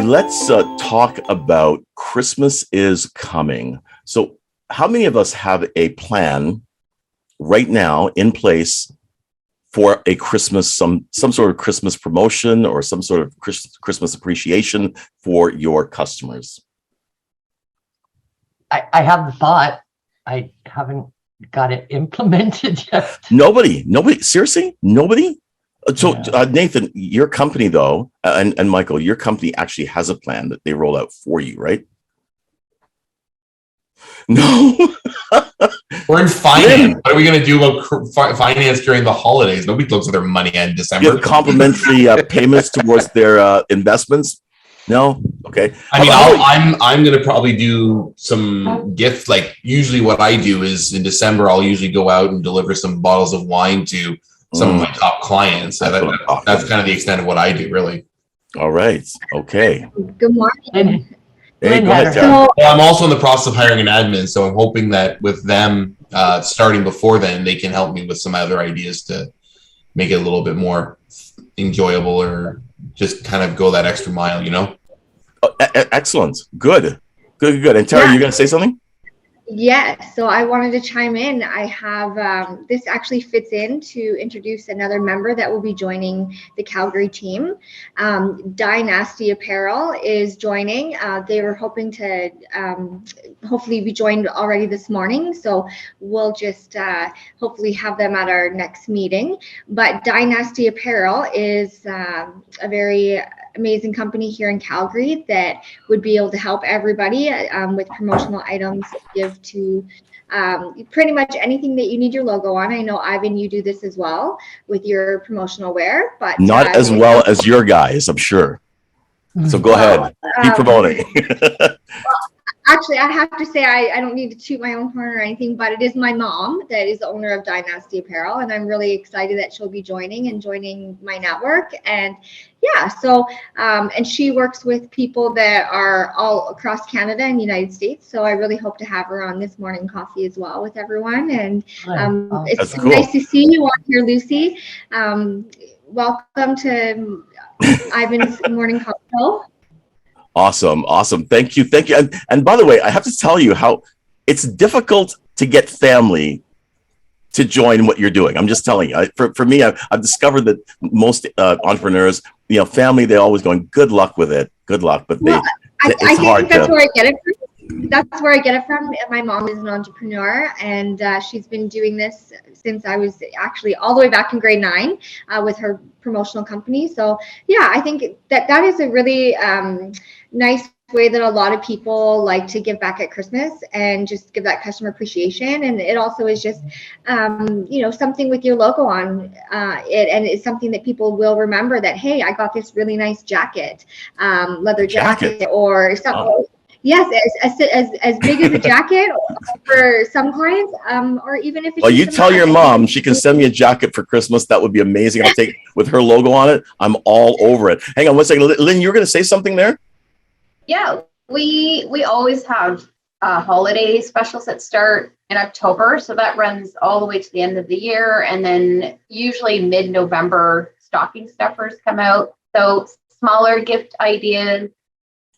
Let's talk about Christmas is coming. So how many of us have a plan right now in place for a Christmas, some sort of Christmas promotion or some sort of Christmas appreciation for your customers? I have the thought. I haven't got it implemented yet. Nobody, seriously, nobody. So Nathan, your company though, and Michael, your company actually has a plan that they roll out for you, right? No. We're in finance. What are we going to do about finance during the holidays? Nobody looks at their money in December. Give complimentary payments towards their investments. No, okay. I mean, I'm going to probably do some gifts. Like usually, what I do is in December, I'll usually go out and deliver some bottles of wine to some of my top clients. That's kind of the extent of what I do, really. All right. Okay. Good morning. Hey, go ahead, Tara. Well, I'm also in the process of hiring an admin, so I'm hoping that with them starting before then, they can help me with some other ideas to make it a little bit more enjoyable or just kind of go that extra mile, you know? Excellent. Good. And Tara, you're going to say something? Yes, so I wanted to chime in. I have, this actually fits in to introduce another member that will be joining the Calgary team. Dynasty Apparel is joining. They were hoping to hopefully be joined already this morning. So we'll just hopefully have them at our next meeting. But Dynasty Apparel is a very amazing company here in Calgary that would be able to help everybody with promotional items, give to pretty much anything that you need your logo on. I know, Ivan, you do this as well with your promotional wear, but not as well as your guys, I'm sure. So go ahead, keep promoting. Actually, I have to say I don't need to toot my own horn or anything, but it is my mom that is the owner of Dynasty Apparel, and I'm really excited that she'll be joining my network. And yeah, so and she works with people that are all across Canada and United States. So I really hope to have her on this morning coffee as well with everyone. And it's cool. Nice to see you on here, Lucy. Welcome to Ivan's morning coffee show. Awesome. Thank you. And by the way, I have to tell you how it's difficult to get family to join what you're doing. I'm just telling you. For me, I've discovered that most entrepreneurs, family, they're always going, good luck with it. Good luck. But it's hard. That's where I get it from. That's where I get it from. My mom is an entrepreneur, and she's been doing this since I was actually all the way back in grade 9 with her promotional company. So yeah, I think that is a really nice way that a lot of people like to give back at Christmas and just give that customer appreciation. And it also is just something with your logo on it, and it's something that people will remember that, hey, I got this really nice jacket, leather jacket or something. Oh. Yes, as big as a jacket for some clients, or even if it's. Well, you tell your mom she can send me a jacket for Christmas. That would be amazing. I'll take it with her logo on it. I'm all over it. Hang on one second, Lynn. You were going to say something there? Yeah, we always have holiday specials that start in October, so that runs all the way to the end of the year, and then usually mid-November stocking stuffers come out. So smaller gift ideas.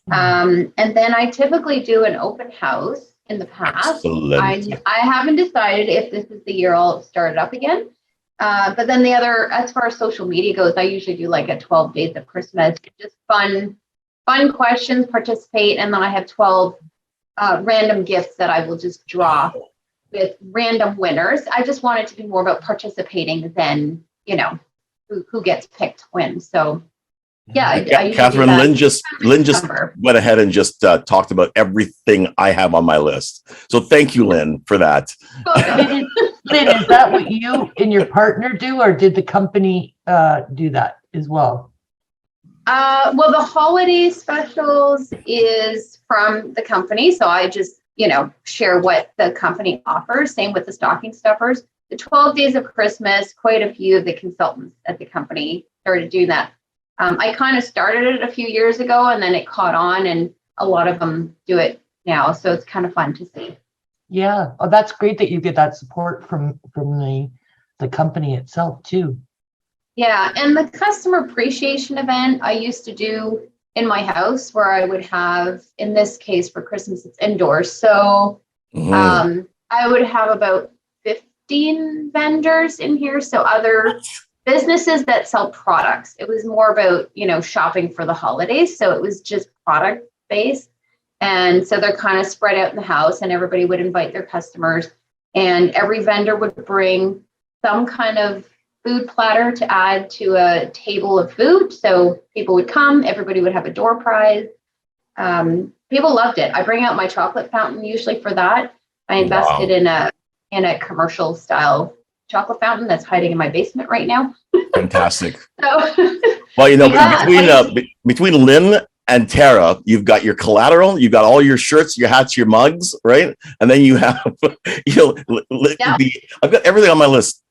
And then I typically do an open house in the past. I haven't decided if this is the year I'll start it up again. But then as far as social media goes, I usually do like a 12 days of Christmas, just fun questions, participate. And then I have 12 random gifts that I will just draw with random winners. I just want it to be more about participating than, who gets picked to win. So yeah, Catherine, Lynn just went ahead and just talked about everything I have on my list. So thank you, Lynn, for that. Lynn, is that what you and your partner do, or did the company do that as well? Well, the holiday specials is from the company, so I just share what the company offers. Same with the stocking stuffers. The 12 days of Christmas, quite a few of the consultants at the company started doing that. I kind of started it a few years ago, and then it caught on, and a lot of them do it now. So it's kind of fun to see. Yeah. Oh, that's great that you get that support from the company itself too. Yeah, and the customer appreciation event I used to do in my house, where I would have, in this case for Christmas, it's indoors. So I would have about 15 vendors in here. So other businesses that sell products. It was more about, shopping for the holidays. So it was just product based. And so they're kind of spread out in the house, and everybody would invite their customers, and every vendor would bring some kind of food platter to add to a table of food. So people would come, everybody would have a door prize. People loved it. I bring out my chocolate fountain usually for that. I invested in a commercial style chocolate fountain that's hiding in my basement right now. Fantastic. So, Well, between Lynn and Tara, you've got your collateral, you've got all your shirts, your hats, your mugs, right? And then you have, I've got everything on my list.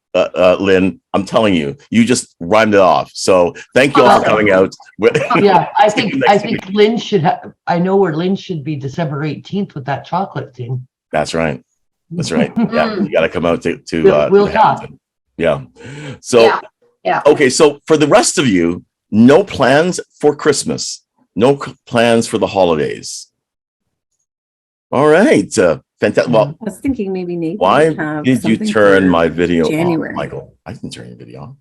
Lynn, I'm telling you, you just rhymed it off. So thank you all for coming out. Yeah, I think Lynn should have. I know where Lynn should be December 18th with that chocolate thing. That's right. Yeah, you got to come out to we'll talk. Yeah. So yeah. Okay, so for the rest of you, no plans for Christmas, no plans for the holidays. All right. Fantastic. Well, I was thinking maybe Nate. Why did you turn my video January off, Michael? I didn't turn your video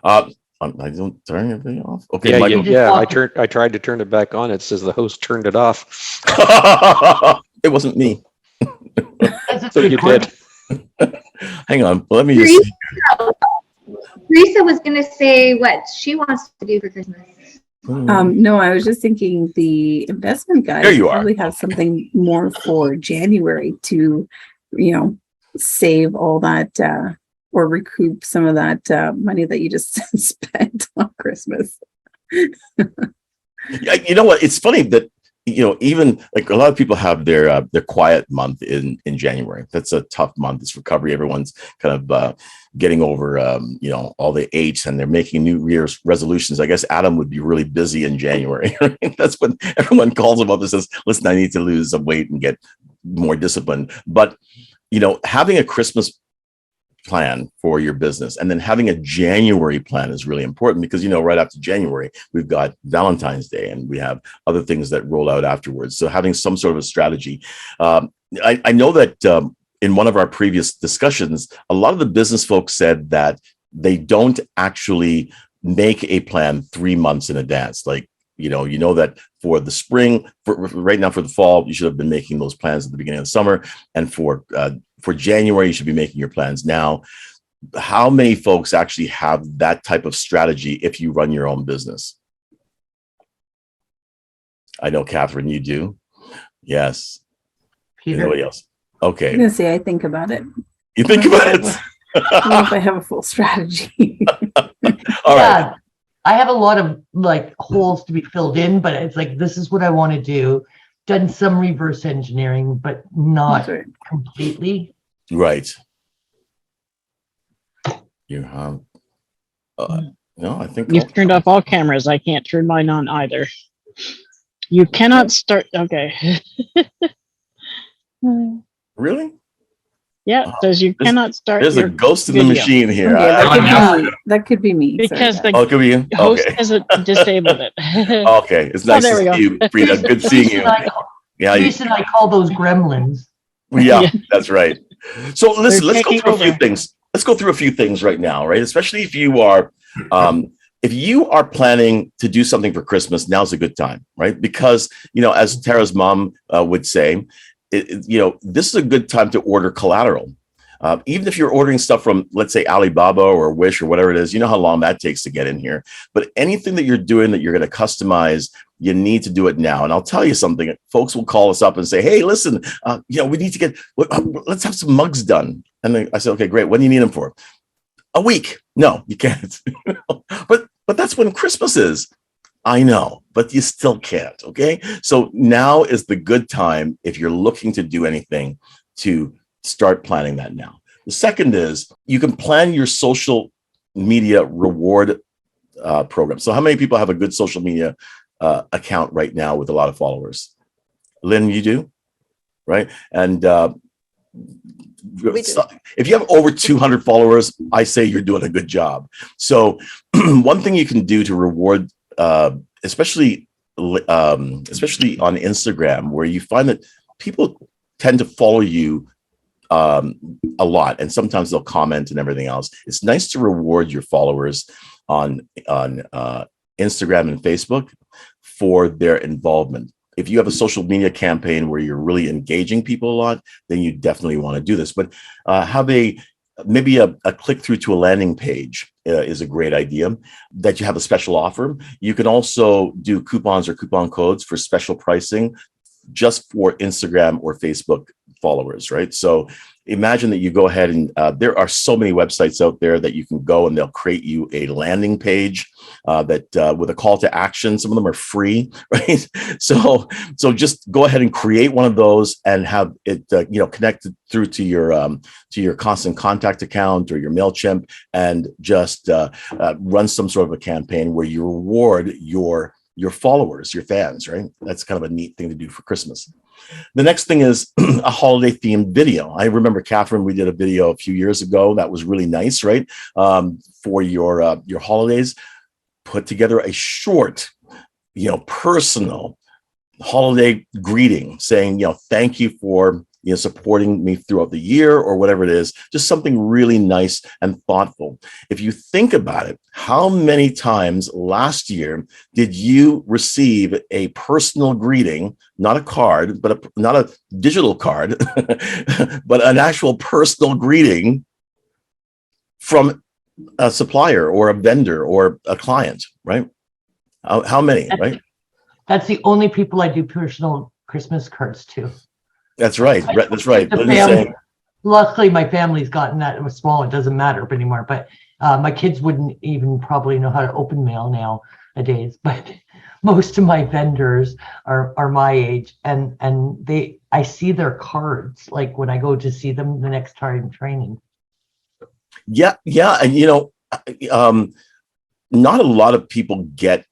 off. I don't turn your video off. Okay, yeah, Michael. I tried to turn it back on. It says the host turned it off. It wasn't me. So you did. Hang on. Let me just. Teresa was going to say what she wants to do for Christmas. No, I was just thinking the investment guys There you are. probably have something more for January to, save all that or recoup some of that money that you just spent on Christmas. Yeah, you know what? It's funny that even like a lot of people have their quiet month in January. That's a tough month. It's recovery. Everyone's kind of getting over all the aches, and they're making New Year's resolutions. I guess Adam would be really busy in January. Right? That's when everyone calls him up and says, "Listen, I need to lose some weight and get more disciplined." But having a Christmas plan for your business and then having a January plan is really important, because right after January we've got Valentine's Day and we have other things that roll out afterwards. So having some sort of a strategy. I know that in one of our previous discussions, a lot of the business folks said that they don't actually make a plan 3 months in advance. Like that for the spring, for right now, for the fall, you should have been making those plans at the beginning of the summer, and for January, you should be making your plans now. How many folks actually have that type of strategy if you run your own business? I know, Catherine, you do. Yes. Peter? Anybody else? Okay. I'm gonna say I think about it. You think about it. I don't know if I have a full strategy. All right. I have a lot of holes to be filled in, but it's like, this is what I want to do. Done some reverse engineering, but not completely. Right. You have. No, I think You've turned off all cameras. I can't turn mine on either. You cannot start. Okay. Really? Yeah, it says you cannot start. There's a ghost in the video. machine here. Okay, that could be me. Because Sorry, the Oh, it could be you. host Okay. hasn't disabled it. Okay. It's nice there to we see you, Frida. Good seeing you. Yeah. Teresa and I call those gremlins. Yeah, Yeah. that's right. So listen, They're let's go taking through a few over. things. Let's go through a few things right now, right? Especially if you are planning to do something for Christmas, now's a good time, right? Because, as Tara's mom would say, this is a good time to order collateral. Even if you're ordering stuff from, let's say, Alibaba or Wish or whatever it is, you know how long that takes to get in here. But anything that you're doing that you're going to customize, you need to do it now. And I'll tell you something, folks will call us up and say, "Hey, listen, we need to let's have some mugs done." And then I said, "Okay, great. When do you need them for?" "A week." "No, you can't." But that's when Christmas is. I know, but you still can't. Okay. So now is the good time, if you're looking to do anything, to start planning that now. The second is you can plan your social media reward program. So how many people have a good social media account right now with a lot of followers? Lynn, you do, right? And if you have over 200 followers, I say you're doing a good job. So one thing you can do to reward, especially on Instagram, where you find that people tend to follow you a lot, and sometimes they'll comment and everything else. It's nice to reward your followers on Instagram and Facebook for their involvement. If you have a social media campaign where you're really engaging people a lot, then you definitely want to do this. But have maybe a click through to a landing page is a great idea, that you have a special offer. You can also do coupons or coupon codes for special pricing just for Instagram or Facebook followers, right? So imagine that you go ahead and there are so many websites out there that you can go and they'll create you a landing page that with a call to action. Some of them are free, right? So just go ahead and create one of those and have it connected through to your constant contact account or your MailChimp, and just run some sort of a campaign where you reward your followers, your fans, right? That's kind of a neat thing to do for Christmas. The next thing is a holiday themed video. I remember, Catherine, we did a video a few years ago that was really nice, right? For your holidays. Put together a short, personal holiday greeting saying, thank you for supporting me throughout the year, or whatever it is. Just something really nice and thoughtful. If you think about it, how many times last year did you receive a personal greeting, not a card, but not a digital card, but an actual personal greeting from a supplier or a vendor or a client, right? How many, right? That's the only people I do personal Christmas cards to. That's right. That's right. Luckily, my family's gotten that. It was small. It doesn't matter anymore. But my kids wouldn't even probably know how to open mail nowadays. But most of my vendors are my age, and I see their cards like when I go to see them the next time training. Yeah, and not a lot of people get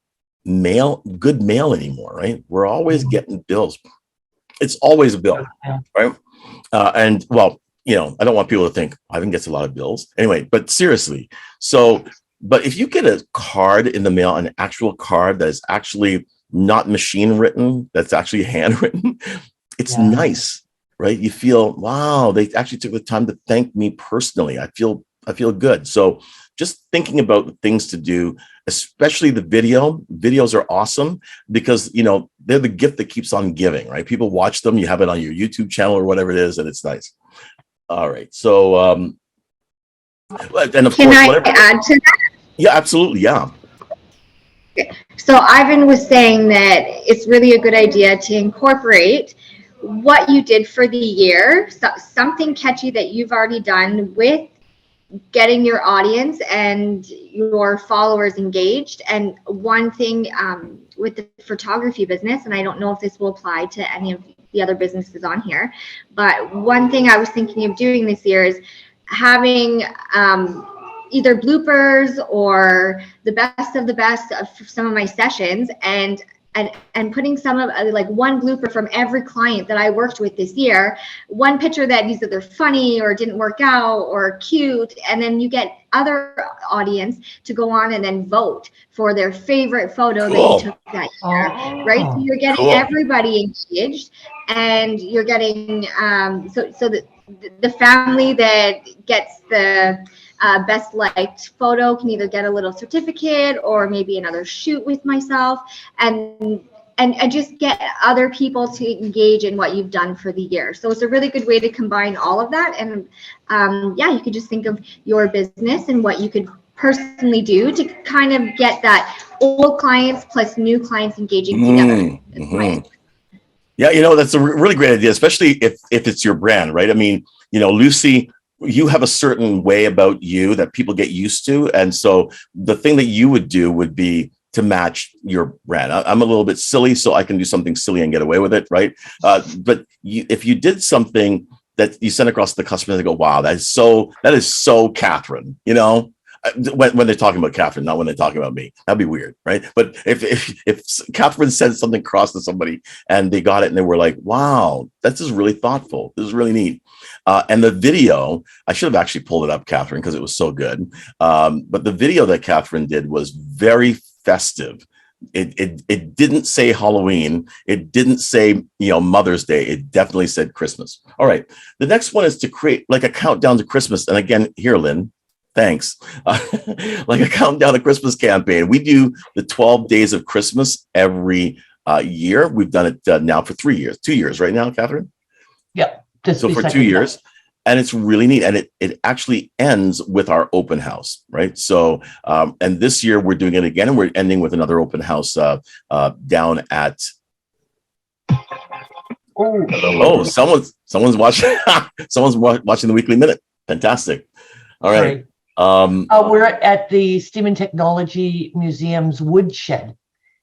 good mail anymore, right? We're always getting bills. It's always a bill, right? And well, I don't want people to think Ivan gets a lot of bills anyway, but seriously. But if you get a card in the mail, an actual card that is actually not machine written, that's actually handwritten, it's nice, right? You feel, wow, they actually took the time to thank me personally. I feel good. So just thinking about things to do, especially the videos are awesome because, they're the gift that keeps on giving, right? People watch them, you have it on your YouTube channel or whatever it is, and it's nice. All right. So, and of Can course, I add to that? Yeah, absolutely. Yeah. So Ivan was saying that it's really a good idea to incorporate what you did for the year, something catchy that you've already done with getting your audience and your followers engaged. And one thing with the photography business, and I don't know if this will apply to any of the other businesses on here, but one thing I was thinking of doing this year is having either bloopers or the best of the best of some of my sessions, and putting some of like one blooper from every client that I worked with this year, one picture that is either funny or didn't work out or cute, and then you get other audience to go on and then vote for their favorite photo that you took that year, right? So you're getting everybody engaged, and you're getting so the family that gets the best liked photo can either get a little certificate or maybe another shoot with myself, and just get other people to engage in what you've done for the year. So it's a really good way to combine all of that. And you could just think of your business and what you could personally do to kind of get that old clients plus new clients engaging together. Mm-hmm. Yeah, that's a really great idea, especially if it's your brand, right? I mean, Lucy, you have a certain way about you that people get used to. And so the thing that you would do would be to match your brand. I'm a little bit silly, so I can do something silly and get away with it, right? But if you did something that you sent across to the customer, they go, wow, that is so Catherine, when they're talking about Catherine, not when they're talking about me. That'd be weird, right? But if Catherine sent something across to somebody and they got it and they were like, "Wow, this is really thoughtful. This is really neat." And the video, I should have actually pulled it up, Catherine, because it was so good. But the video that Catherine did was very festive. It didn't say Halloween. It didn't say, Mother's Day. It definitely said Christmas. All right. The next one is to create like a countdown to Christmas. And again, here, Lynn, thanks. Like a countdown to Christmas campaign. We do the 12 days of Christmas every year. We've done it now for 3 years, 2 years right now, Catherine? Yep. So for 2 years. And it's really neat. And it actually ends with our open house, right? So, and this year we're doing it again, and we're ending with another open house down at. Oh, someone's watching. Someone's watching the Weekly Minute. Fantastic. All right. We're at the Steam and Technology Museum's Woodshed.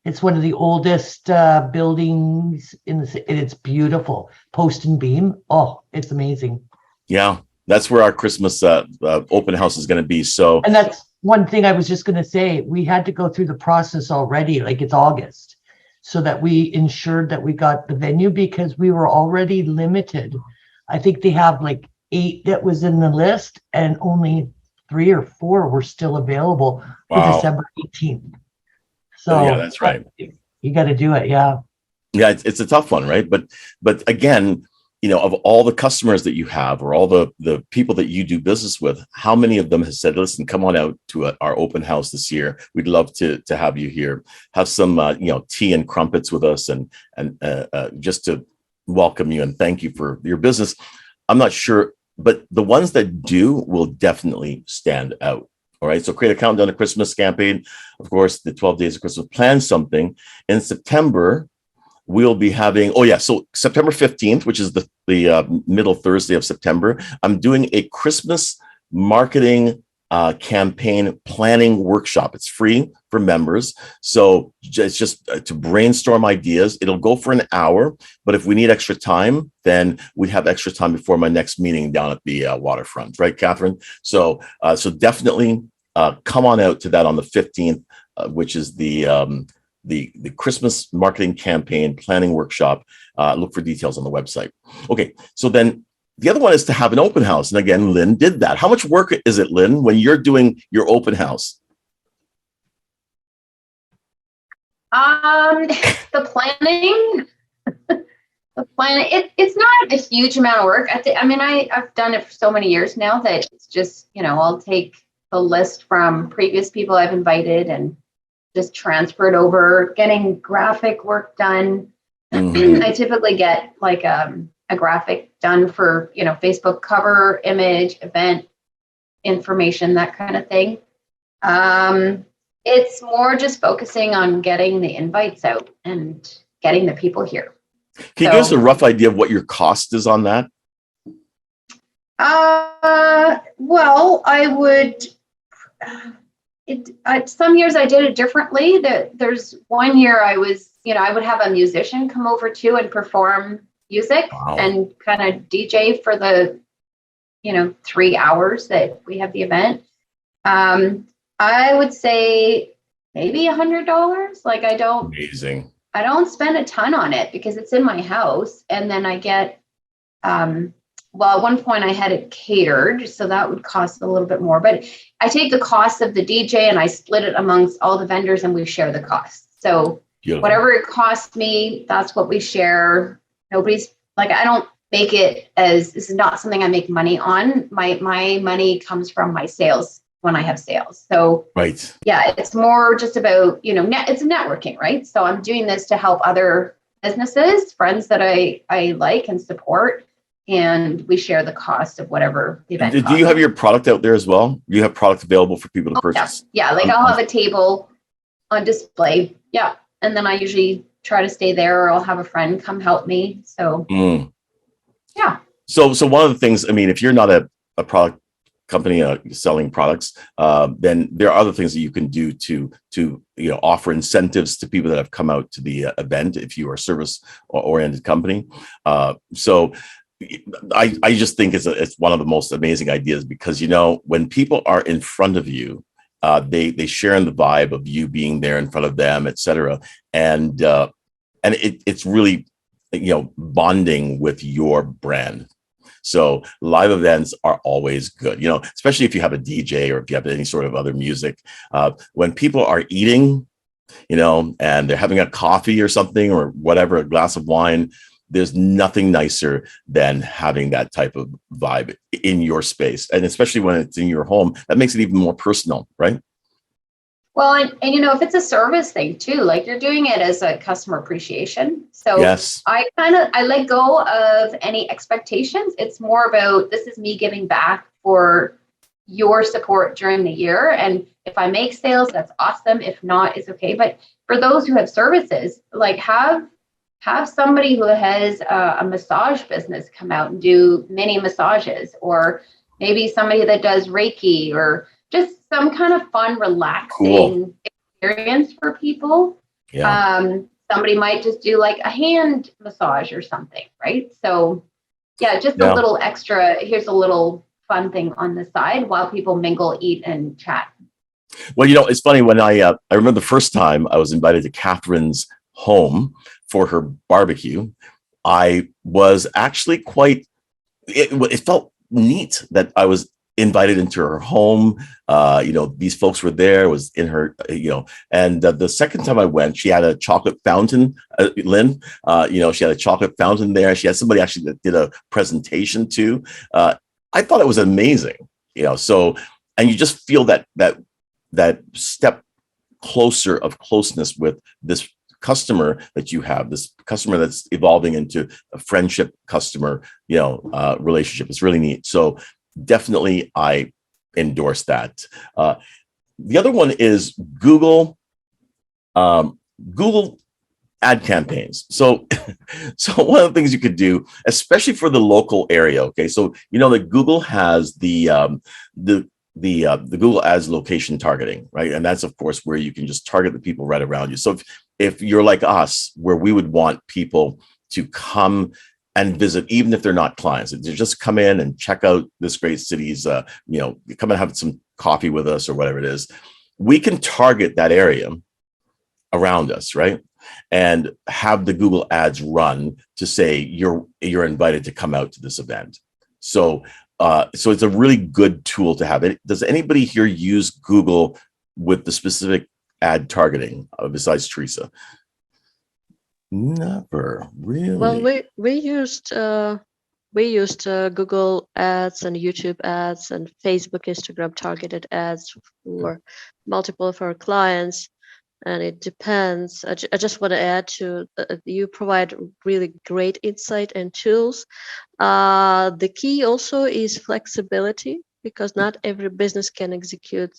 It's one of the oldest buildings in the city. It's beautiful. Post and beam. Oh, it's amazing. Yeah, that's where our Christmas open house is going to be. So, and that's one thing I was just going to say. We had to go through the process already, like it's August, so that we ensured that we got the venue because we were already limited. I think they have like 8 that was in the list, and only 3 or 4 were still available for December 18th. So yeah, that's right. You got to do it. Yeah. Yeah, it's a tough one, right? But again, of all the customers that you have or all the people that you do business with, how many of them has said, listen, come on out to our open house this year. We'd love to have you here. Have some, tea and crumpets with us and just to welcome you and thank you for your business. I'm not sure, but the ones that do will definitely stand out. All right. So create a countdown to Christmas campaign. Of course, the 12 days of Christmas. Plan something in September. We'll be having, so September 15th, which is the middle Thursday of September, I'm doing a Christmas marketing campaign planning workshop. It's free for members. So it's just to brainstorm ideas. It'll go for an hour, but if we need extra time, then we have extra time before my next meeting down at the waterfront, right, Catherine? So definitely come on out to that on the 15th, which is the Christmas marketing campaign planning workshop. Look for details on the website. Okay, so then the other one is to have an open house. And again, Lynn did that. How much work is it, Lynn, when you're doing your open house? The planning, it's not a huge amount of work. I've done it for so many years now that it's just, I'll take the list from previous people I've invited and just transferred over, getting graphic work done. I typically get like a graphic done for, Facebook cover, image, event information, that kind of thing. It's more just focusing on getting the invites out and getting the people here. Can you give us a rough idea of what your cost is on that? Well, I would... some years I did it differently. There's one year I was, I would have a musician come over too and perform music and kind of DJ for the, 3 hours that we have the event. I would say maybe $100. Like Amazing. I don't spend a ton on it because it's in my house, and then I get, well, at one point I had it catered, so that would cost a little bit more, but I take the cost of the DJ and I split it amongst all the vendors and we share the cost. So whatever it costs me, that's what we share. Nobody's like, I don't make it as, this is not something I make money on. My money comes from my sales when I have sales. So right. Yeah, it's more just about, it's networking, right? So I'm doing this to help other businesses, friends that I like and support. And we share the cost of whatever the event costs. Do you have your product out there as well? You have product available for people to purchase? Yeah, like I'll have a table on display. Yeah. And then I usually try to stay there, or I'll have a friend come help me. So yeah. So one of the things, if you're not a product company selling products, then there are other things that you can do to offer incentives to people that have come out to the event if you are a service oriented company. So I just think it's one of the most amazing ideas because, when people are in front of you they share in the vibe of you being there in front of them, etc. And it's really, bonding with your brand. So live events are always good, especially if you have a DJ or if you have any sort of other music. When people are eating, and they're having a coffee or something or whatever, a glass of wine, there's nothing nicer than having that type of vibe in your space. And especially when it's in your home, that makes it even more personal, right? Well, and if it's a service thing too, like you're doing it as a customer appreciation. So yes, I let go of any expectations. It's more about, this is me giving back for your support during the year. And if I make sales, that's awesome. If not, it's okay. But for those who have services, like have somebody who has a massage business come out and do mini massages, or maybe somebody that does Reiki, or just some kind of fun, relaxing experience for people. Yeah. Somebody might just do like a hand massage or something, right? So yeah, just a little extra, here's a little fun thing on the side while people mingle, eat, and chat. Well, it's funny, when I remember the first time I was invited to Catherine's home for her barbecue, I was actually it felt neat that I was invited into her home. These folks were there, was in her, and the second time I went, she had a chocolate fountain, Lynn, she had a chocolate fountain there. She had somebody actually that did a presentation too. I thought it was amazing, so, and you just feel that step closer of closeness with this customer that you have, this customer that's evolving into a friendship customer, relationship. It's really neat. So definitely I endorse that. The other one is Google ad campaigns. So one of the things you could do, especially for the local area. Okay. So, that Google has the Google Ads location targeting, right? And that's, of course, where you can just target the people right around you. So if you're like us, where we would want people to come and visit, even if they're not clients, they just come in and check out this great city's, come and have some coffee with us or whatever it is, we can target that area around us, right? And have the Google ads run to say you're invited to come out to this event. So it's a really good tool to have. Does anybody here use Google with the specific ad targeting besides Teresa? Never really. Well, we used Google ads and YouTube ads and Facebook, Instagram targeted ads for multiple of our clients. And it depends. I just want to add to you provide really great insight and tools. The key also is flexibility, because not every business can execute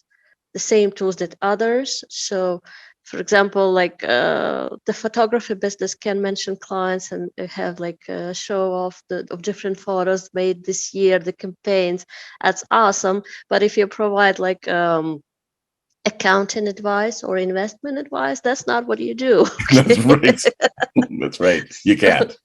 the same tools that others. So, for example, like the photography business can mention clients and have like a show off of different photos made this year, the campaigns. That's awesome. But if you provide like accounting advice or investment advice, that's not what you do. That's right. That's right. You can't.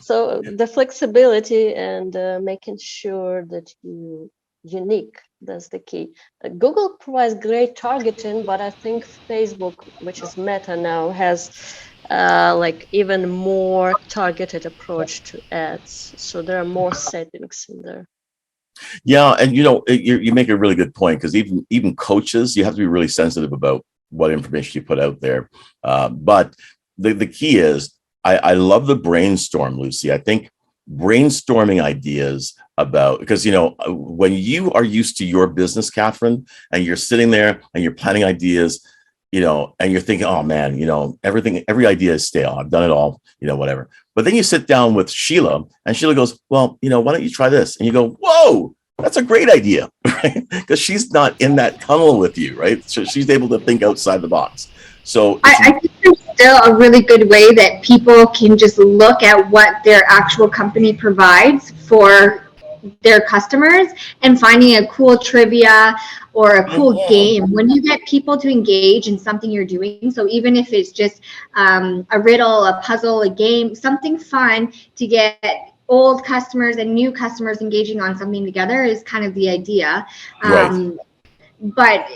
So the flexibility and making sure that you unique, that's the key. Google provides great targeting, but I think Facebook, which is Meta now, has like even more targeted approach to ads. So there are more settings in there. Yeah, and you make a really good point, because even coaches, you have to be really sensitive about what information you put out there. But the key is, I love the brainstorm, Lucy. I think brainstorming ideas about, because when you are used to your business, Catherine, and you're sitting there and you're planning ideas, and you're thinking, oh man, every idea is stale. I've done it all, whatever. But then you sit down with Sheila and Sheila goes, well, why don't you try this? And you go, whoa, that's a great idea, right? Because she's not in that tunnel with you, right? So she's able to think outside the box. So I think there's still a really good way that people can just look at what their actual company provides for their customers and finding a cool trivia or a cool game. When you get people to engage in something you're doing, so even if it's just a riddle, a puzzle, a game, something fun to get old customers and new customers engaging on something together is kind of the idea. Right. but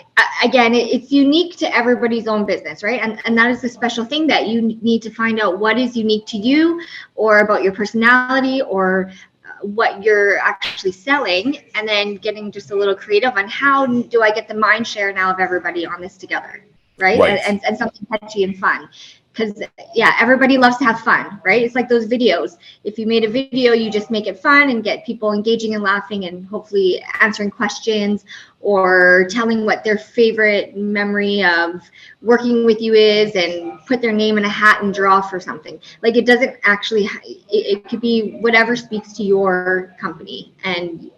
again, it's unique to everybody's own business, right? And that is the special thing, that you need to find out what is unique to you, or about your personality, or what you're actually selling, and then getting just a little creative on how do I get the mind share now of everybody on this together, right? And something catchy and fun. Because everybody loves to have fun, right? It's like those videos. If you made a video, you just make it fun and get people engaging and laughing, and hopefully answering questions or telling what their favorite memory of working with you is, and put their name in a hat and draw for something. Like, it doesn't actually, it could be whatever speaks to your company. And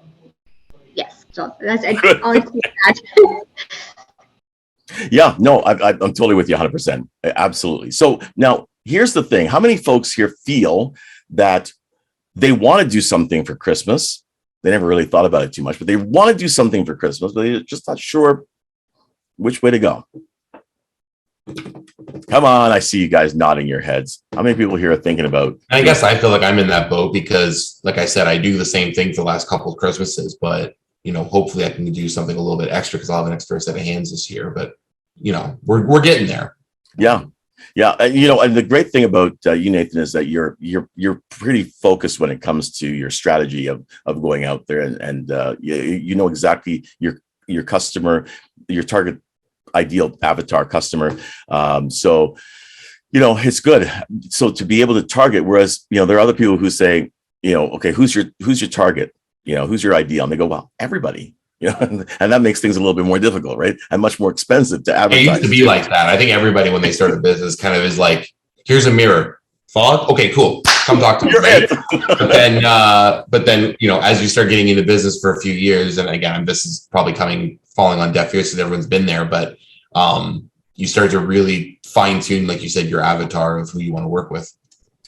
yes, so that's all I see that. Yeah, no, I'm totally with you 100%. Absolutely. So now here's the thing. How many folks here feel that they want to do something for Christmas? They never really thought about it too much, but they want to do something for Christmas, but they're just not sure which way to go. Come on, I see you guys nodding your heads. How many people here are thinking about? I guess I feel like I'm in that boat because, like I said, I do the same thing for the last couple of Christmases, but hopefully I can do something a little bit extra because I'll have an extra set of hands this year. But we're getting there. Yeah. And and the great thing about you, Nathan, is that you're pretty focused when it comes to your strategy of going out there, and you know exactly your customer, your target ideal avatar customer. So it's good. So to be able to target, whereas there are other people who say, okay, who's your target? Who's your ideal? And they go, well, everybody. And that makes things a little bit more difficult, right? And much more expensive to advertise. It used to be like that. I think everybody, when they start a business, kind of is like, here's a mirror. Fog? Okay, cool. Come talk to me. Right? But then, as you start getting into business for a few years, and again, this is probably falling on deaf ears because everyone's been there, but you start to really fine tune, like you said, your avatar of who you want to work with.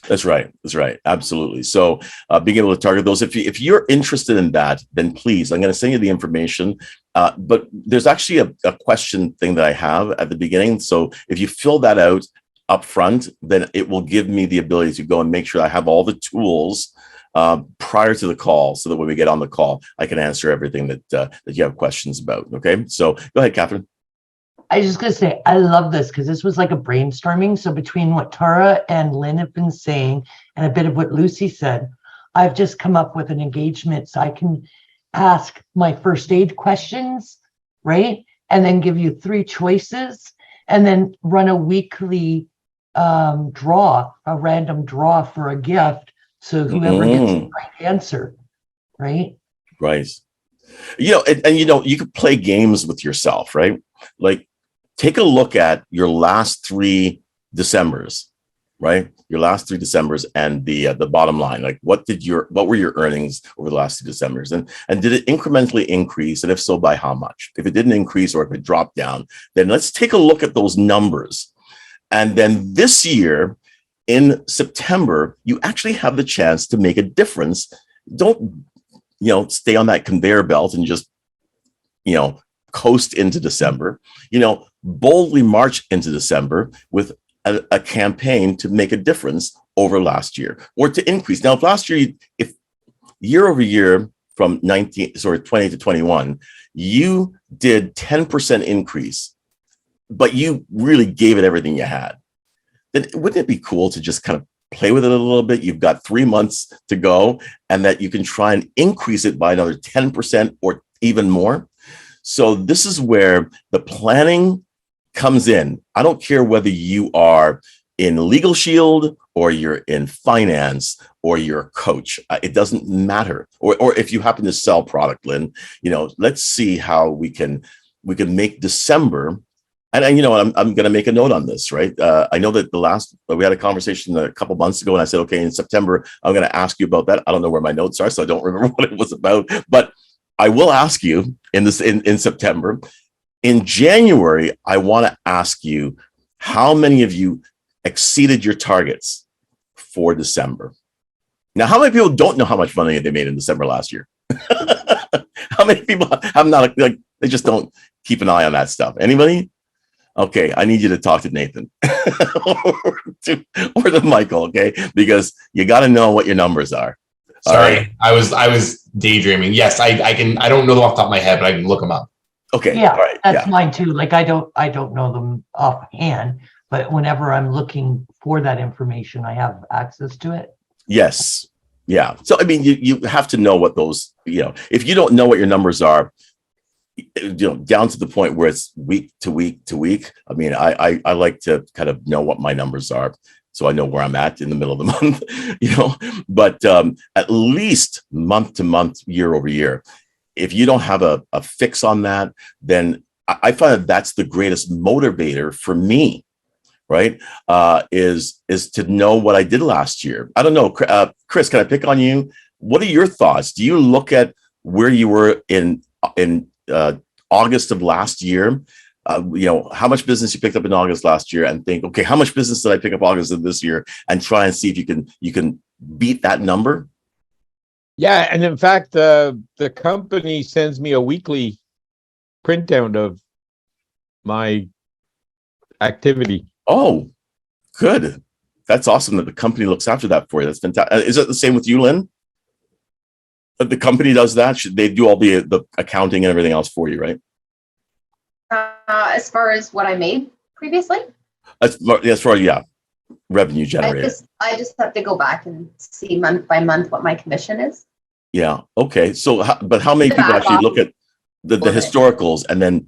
That's right. Absolutely. So being able to target those, if you're interested in that, then please, I'm going to send you the information. But there's actually a question thing that I have at the beginning. So if you fill that out up front, then it will give me the ability to go and make sure I have all the tools prior to the call, so that when we get on the call, I can answer everything that you have questions about. Okay. So go ahead, Catherine. I was just going to say, I love this because this was like a brainstorming. So between what Tara and Lynn have been saying and a bit of what Lucy said, I've just come up with an engagement so I can ask my first aid questions, right? And then give you 3 choices, and then run a weekly a random draw for a gift. So whoever gets the right answer, right? Right. And you could play games with yourself, right? Like, take a look at your last 3 Decembers, right? Your last 3 Decembers, and the bottom line. Like, what were your earnings over the last 2 Decembers, and did it incrementally increase? And if so, by how much? If it didn't increase, or if it dropped down, then let's take a look at those numbers. And then this year, in September, you actually have the chance to make a difference. Don't stay on that conveyor belt and just coast into December. Boldly march into December with a campaign to make a difference over last year, or to increase. Now, if last year, if year over year from 20 to 21, you did 10% increase, but you really gave it everything you had, then wouldn't it be cool to just kind of play with it a little bit? You've got 3 months to go, and that you can try and increase it by another 10% or even more. So this is where the planning comes in. I don't care whether you are in Legal Shield, or you're in finance, or you're a coach. It doesn't matter. Or if you happen to sell product, Lynn, let's see how we can make December. And I'm going to make a note on this, right? I know that we had a conversation a couple months ago, and I said, okay, in September, I'm going to ask you about that. I don't know where my notes are, so I don't remember what it was about, but I will ask you in September. In January, I want to ask you how many of you exceeded your targets for December. Now, how many people don't know how much money they made in December last year? How many people have not, like, they just don't keep an eye on that stuff? Anybody? Okay, I need you to talk to Nathan or to Michael, okay? Because you got to know what your numbers are. Sorry, right. I was daydreaming. Yes, I can. I don't know them off the top of my head, but I can look them up. Okay. Yeah, All right. that's Yeah. mine too. Like I don't know them offhand, but whenever I'm looking for that information, I have access to it. Yes. Yeah. So, I mean, you have to know what those, if you don't know what your numbers are, down to the point where it's week to week to week. I mean, I like to kind of know what my numbers are, so I know where I'm at in the middle of the month, but at least month to month, year over year. If you don't have a fix on that, then I find that that's the greatest motivator for me, right? Is to know what I did last year. I don't know, Chris, can I pick on you? What are your thoughts? Do you look at where you were in August of last year? How much business you picked up in August last year, and think, okay, how much business did I pick up August of this year, and try and see if you can beat that number? Yeah, and in fact, the company sends me a weekly printout of my activity. Oh, good. That's awesome that the company looks after that for you. That's fantastic. Is it the same with you, Lynn? The company does that? Should they do all the accounting and everything else for you, right? As far as what I made previously, As far as revenue generated. I just have to go back and see month by month what my commission is. Yeah. Okay. So, but how many people actually look at the historicals and then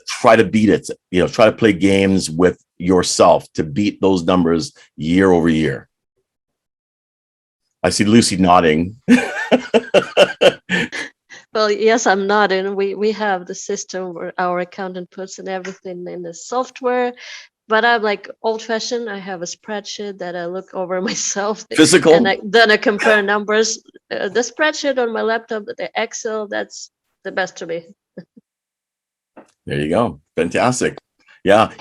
try to beat it? Try to play games with yourself to beat those numbers year over year. I see Lucy nodding. Well, yes, I'm nodding. We have the system where our accountant puts in everything in the software. But I'm like old-fashioned. I have a spreadsheet that I look over myself. Physical? And then I compare numbers. The spreadsheet on my laptop, the Excel, that's the best to me. There you go. Fantastic. Yeah.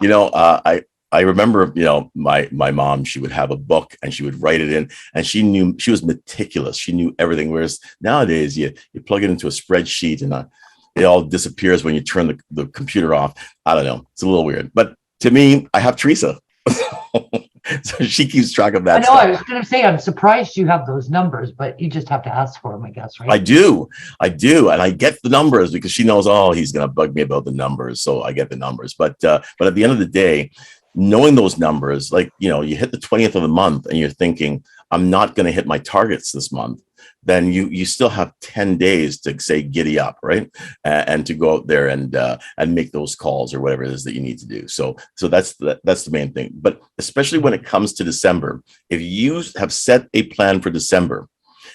I remember, my mom, she would have a book and she would write it in, and she was meticulous. She knew everything. Whereas nowadays you plug it into a spreadsheet and it all disappears when you turn the computer off. I don't know. It's a little weird, but to me, I have Teresa. So she keeps track of that. I know. Stuff. I was going to say, I'm surprised you have those numbers, but you just have to ask for them, I guess, right? I do. And I get the numbers because she knows, he's going to bug me about the numbers. So I get the numbers. But at the end of the day, knowing those numbers, like, you hit the 20th of the month and you're thinking, I'm not going to hit my targets this month. Then you still have 10 days to say giddy up, right? And to go out there and make those calls or whatever it is that you need to do. So that's the main thing. But especially when it comes to December, if you have set a plan for December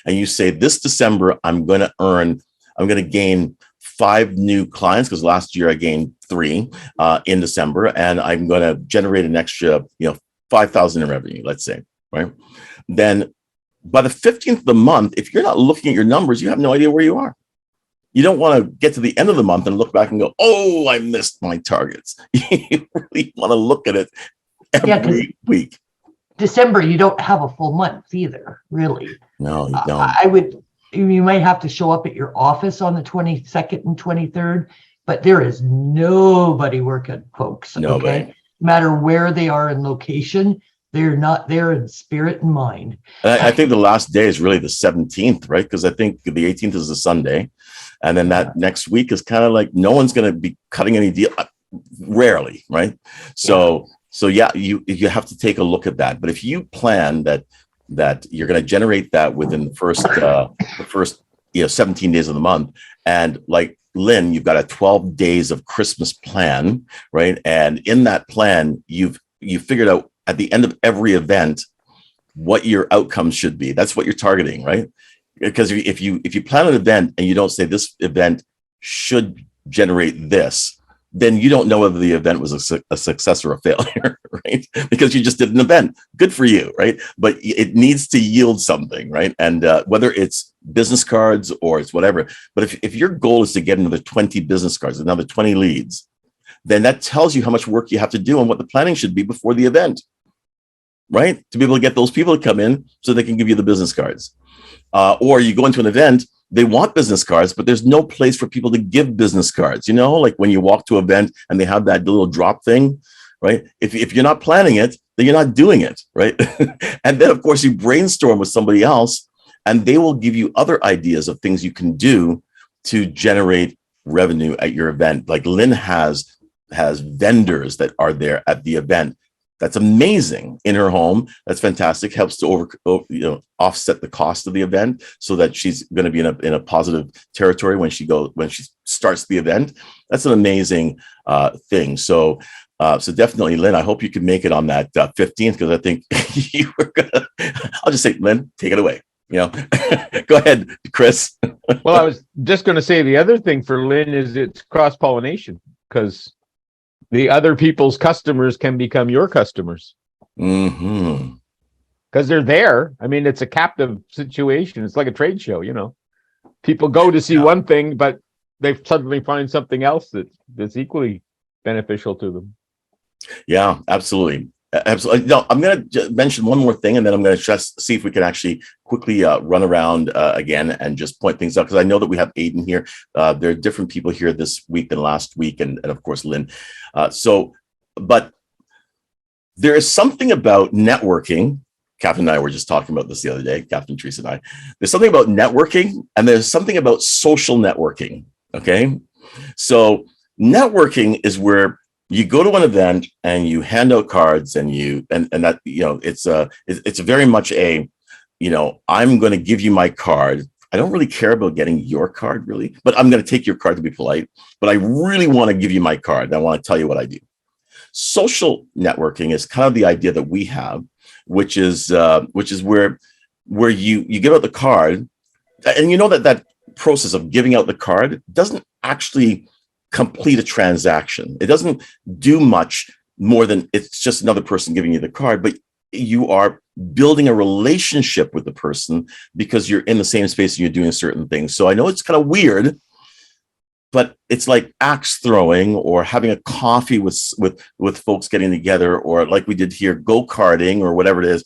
and you say this December, I'm going to gain 5 new clients, because last year I gained 3 in December, and I'm going to generate an extra, 5,000 in revenue, let's say, right? Then by the 15th of the month, if you're not looking at your numbers, you have no idea where you are. You don't want to get to the end of the month and look back and go, oh, I missed my targets. You really want to look at it every week. December, you don't have a full month either, really. No, you don't. You might have to show up at your office on the 22nd and 23rd, but there is nobody working, folks. Nobody. Okay? No matter where they are in location, they're not there in spirit and mind. And I think the last day is really the 17th, right? Because I think the 18th is a Sunday. And then that next week is kind of like no one's going to be cutting any deal. Rarely, right? So you have to take a look at that. But if you plan that you're going to generate that within the first 17 days of the month, and like Lynn, you've got a 12 days of Christmas plan, right? And in that plan, you've figured out at the end of every event what your outcomes should be. That's what you're targeting, right? Because if you plan an event and you don't say this event should generate this, then you don't know whether the event was a success or a failure, right? Because you just did an event. Good for you, right? But it needs to yield something, right? And whether it's business cards or it's whatever. But if your goal is to get another 20 business cards, another 20 leads, then that tells you how much work you have to do and what the planning should be before the event, right? To be able to get those people to come in so they can give you the business cards. Or you go into an event, they want business cards, but there's no place for people to give business cards. Like when you walk to an event and they have that little drop thing, right? If you're not planning it, then you're not doing it, right? And then, of course, you brainstorm with somebody else and they will give you other ideas of things you can do to generate revenue at your event. Like Lynn has vendors that are there at the event. That's amazing in her home. That's fantastic. Helps to offset the cost of the event so that she's going to be in a positive territory when she starts the event. That's an amazing thing. So definitely, Lynn, I hope you can make it on that 15th, because I think you were gonna. I'll just say, Lynn, take it away. Go ahead, Chris. Well, I was just going to say the other thing for Lynn is it's cross-pollination, because the other people's customers can become your customers. Mm-hmm. Because they're there. I mean, it's a captive situation. It's like a trade show, People go to see one thing, but they suddenly find something else that's equally beneficial to them. Yeah, absolutely. Absolutely. No, I'm going to mention one more thing, and then I'm going to just see if we can actually quickly run around again and just point things out, because I know that we have Aiden here. There are different people here this week than last week, and of course, Lynn. But there is something about networking. Catherine and I were just talking about this the other day, Catherine, Teresa, and I. There's something about networking, and there's something about social networking. Okay. So networking is where you go to an event and you hand out cards, and that, it's very much a, I'm going to give you my card. I don't really care about getting your card really, but I'm going to take your card to be polite, but I really want to give you my card. And I want to tell you what I do. Social networking is kind of the idea that we have, which is where you give out the card, and that process of giving out the card doesn't actually complete a transaction. It doesn't do much more than it's just another person giving you the card, but you are building a relationship with the person because you're in the same space and you're doing certain things. So I know it's kind of weird, but it's like axe throwing or having a coffee with folks getting together, or like we did here, go-karting or whatever it is.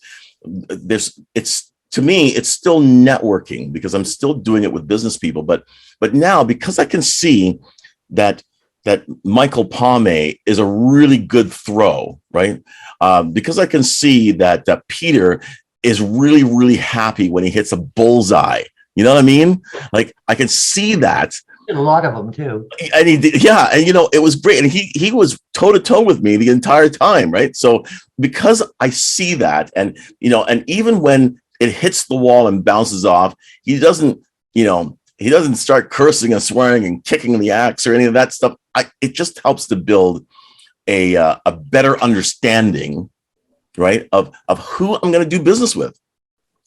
To me, it's still networking because I'm still doing it with business people. But now, because I can see that Michael Palme is a really good throw, right? Because I can see that Peter is really, really happy when he hits a bullseye. You know what I mean? Like, I can see that. A lot of them too. And he did, yeah. And it was great. And he was toe to toe with me the entire time, right? So because I see that, and even when it hits the wall and bounces off, he doesn't start cursing and swearing and kicking the axe or any of that stuff. It just helps to build a better understanding, right, of who I'm going to do business with,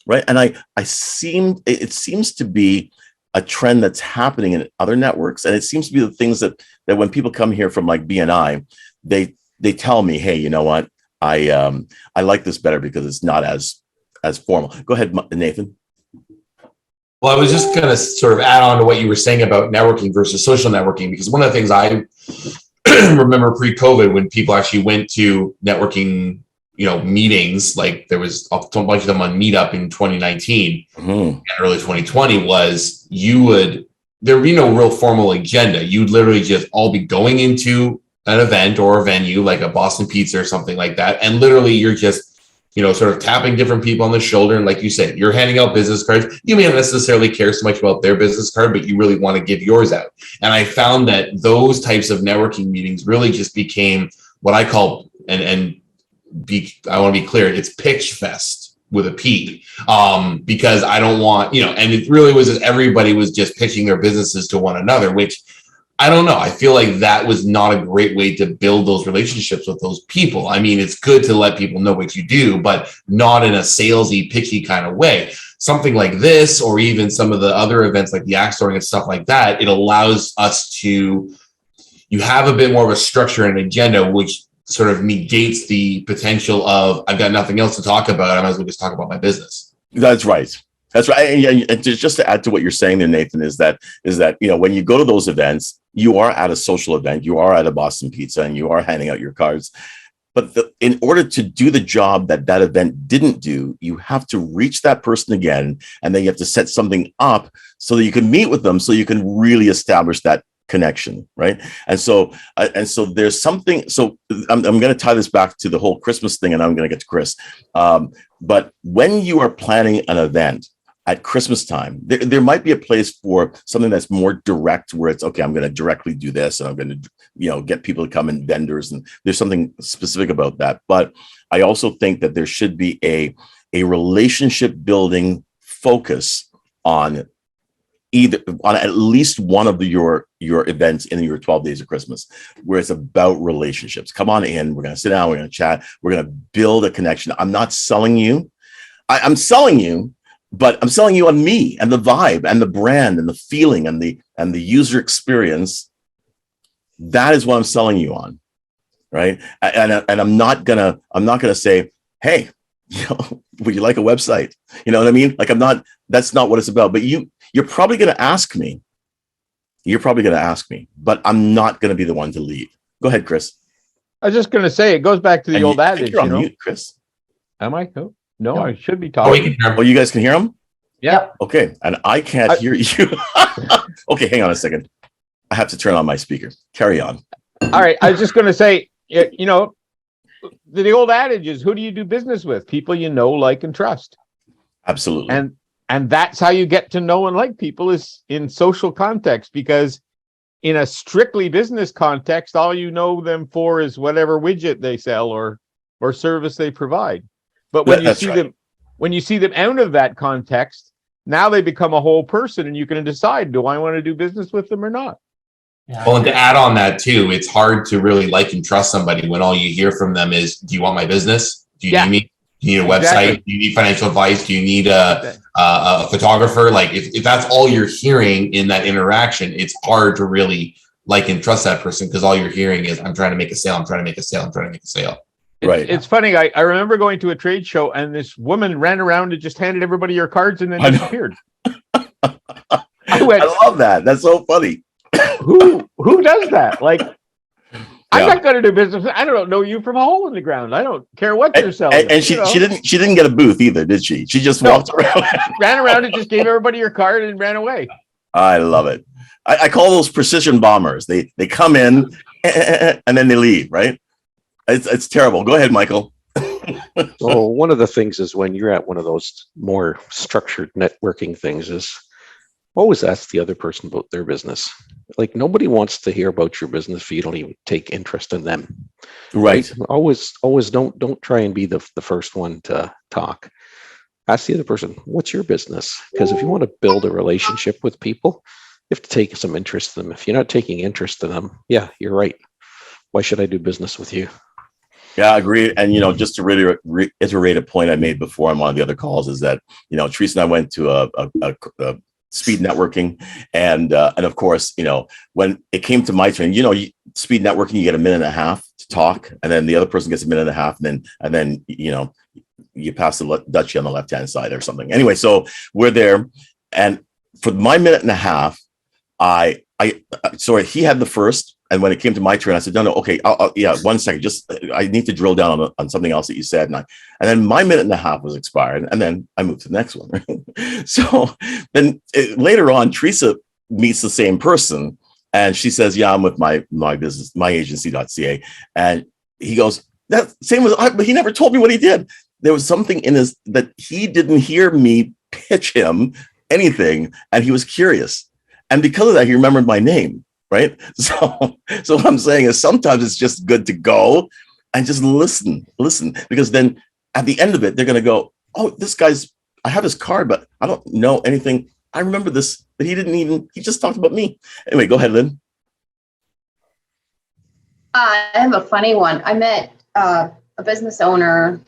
right? And it seems to be a trend that's happening in other networks, and it seems to be the things that when people come here from like BNI, they tell me, hey, you know what, I like this better because it's not as formal. Go ahead, Nathan. Well, I was just going to sort of add on to what you were saying about networking versus social networking, because one of the things I remember pre-COVID, when people actually went to networking, meetings, like there was a bunch of them on Meetup in 2019 and early 2020, was there would be no real formal agenda. You'd literally just all be going into an event or a venue like a Boston Pizza or something like that. And literally you're just sort of tapping different people on the shoulder. And like you said, you're handing out business cards. You may not necessarily care so much about their business card, but you really want to give yours out. And I found that those types of networking meetings really just became what I call, I want to be clear, it's pitch fest with a P, because I don't want, and it really was just everybody was just pitching their businesses to one another, which I don't know. I feel like that was not a great way to build those relationships with those people. I mean, it's good to let people know what you do, but not in a salesy, pitchy kind of way. Something like this, or even some of the other events like the axe throwing and stuff like that, it allows us to, you have a bit more of a structure and agenda, which sort of negates the potential of, I've got nothing else to talk about, I might as well just talk about my business. That's right. That's right. And just to add to what you're saying there, Nathan, is that when you go to those events, you are at a social event, you are at a Boston Pizza, and you are handing out your cards. But in order to do the job that event didn't do, you have to reach that person again, and then you have to set something up so that you can meet with them, so you can really establish that connection, right? And so there's something. So I'm going to tie this back to the whole Christmas thing, and I'm going to get to Chris. But when you are planning an event, at Christmas time. There might be a place for something that's more direct, where it's okay, I'm going to directly do this, and I'm going to, get people to come and vendors, and there's something specific about that. But I also think that there should be a relationship building focus on at least one of your events in your 12 days of Christmas, where it's about relationships. Come on in, we're going to sit down, we're going to chat, we're going to build a connection. I'm not selling you. I'm selling you, but I'm selling you on me and the vibe and the brand and the feeling and the user experience. That is what I'm selling you on, right? And I'm not gonna say, hey, would you like a website? You know what I mean? Like, that's not what it's about. But you're probably gonna ask me. But I'm not gonna be the one to lead. Go ahead, Chris. I was just going to say, it goes back to the old adage, you're on mute, Chris. Am I? No, I should be Oh, talking. You guys can hear him? Yeah. Okay, and I can't hear you. Okay, hang on a second. I have to turn on my speaker. Carry on. All right. I was just going to say, the old adage is, who do you do business with? People you know, like, and trust. Absolutely. And that's how you get to know and like people, is in social context, because in a strictly business context, all you know them for is whatever widget they sell or service they provide. But when you see them out of that context, now they become a whole person, and you can decide, do I want to do business with them or not? Yeah. Well, and to add on that too, it's hard to really like and trust somebody when all you hear from them is, do you want my business? Do you need me? Do you need a website? Exactly. Do you need financial advice? Do you need a photographer? Like, if that's all you're hearing in that interaction, it's hard to really like and trust that person, because all you're hearing is, I'm trying to make a sale. I'm trying to make a sale. I'm trying to make a sale. Right. It's funny. I remember going to a trade show, and this woman ran around and just handed everybody your cards and then disappeared. I love that. That's so funny. Who does that? Like, I'm not going to do business. I don't know you from a hole in the ground. I don't care what you're selling. And she didn't get a booth either, did she? She just walked around. Ran around and just gave everybody your card and ran away. I love it. I call those precision bombers. They come in and then they leave, right? It's terrible. Go ahead, Michael. So one of the things is, when you're at one of those more structured networking things, is always ask the other person about their business. Like, nobody wants to hear about your business if you don't even take interest in them. Right. Always don't try and be the first one to talk. Ask the other person, what's your business? Because if you want to build a relationship with people, you have to take some interest in them. If you're not taking interest in them, yeah, you're right. Why should I do business with you? Yeah, I agree. And, just to really reiterate a point I made before on one of the other calls, is that, Teresa and I went to a speed networking. And of course, when it came to my turn, speed networking, you get a minute and a half to talk, and then the other person gets a minute and a half. And then, you pass the Dutchie on the left-hand side or something. Anyway, so we're there. And for my minute and a half, he had the first. And when it came to my turn, I said, no, okay, yeah, 1 second. I need to drill down on something else that you said. And then my minute and a half was expired. And then I moved to the next one. Right? So then later on, Teresa meets the same person. And she says, yeah, I'm with my business, my agency.ca. And he goes, that same as I, but he never told me what he did. There was something in his, that he didn't hear me pitch him anything. And he was curious. And because of that, he remembered my name. Right. So what I'm saying is, sometimes it's just good to go and just listen, because then at the end of it, they're going to go, oh, I have his card, but I don't know anything. I remember this, but he just talked about me. Anyway, go ahead, Lynn. I have a funny one. I met a business owner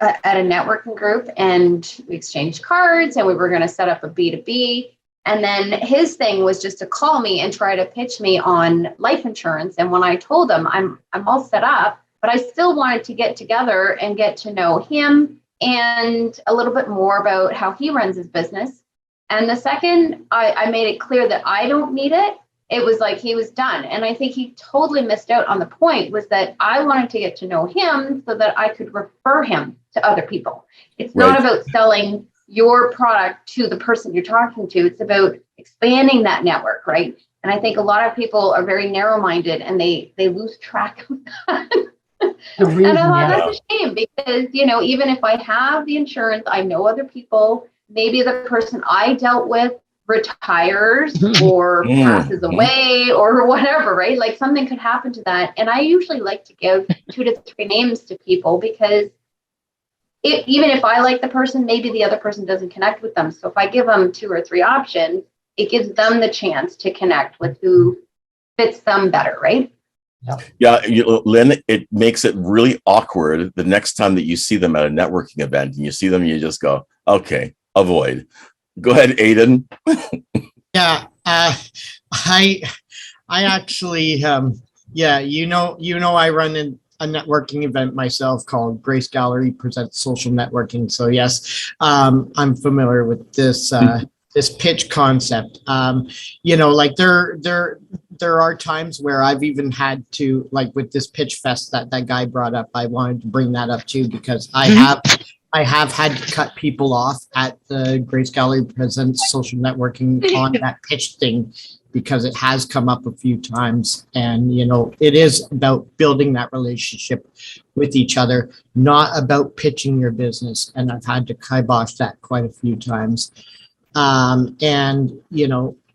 at a networking group, and we exchanged cards, and we were going to set up a B2B. And then his thing was just to call me and try to pitch me on life insurance. And when I told him I'm all set up, but I still wanted to get together and get to know him and a little bit more about how he runs his business. And the second I made it clear that I don't need it, it was like he was done. And I think he totally missed out on the point, was that I wanted to get to know him so that I could refer him to other people. It's not about selling your product to the person you're talking to. It's about expanding that network, right? And I think a lot of people are very narrow-minded, and they lose track of that. And that's a shame, because, even if I have the insurance, I know other people maybe the person I dealt with retires or passes away or whatever, right? Like something could happen to that. And I usually like to give 2 to 3 names to people because even if I like the person, maybe the other person doesn't connect with them. So if I give them 2 or 3 options, it gives them the chance to connect with who fits them better, right? Yeah, Lynn, it makes it really awkward the next time that you see them at a networking event and you see them, and you just go, okay, avoid. Go ahead, Aiden. Yeah, I actually, I run a networking event myself called Grace Gallery Presents Social Networking. So yes, I'm familiar with this this pitch concept. Like there are times where I've even had to, like with this pitch fest that guy brought up, I wanted to bring that up too, because I have had to cut people off at the Grace Gallery Presents Social Networking on that pitch thing, because it has come up a few times. And, it is about building that relationship with each other, not about pitching your business. And I've had to kibosh that quite a few times.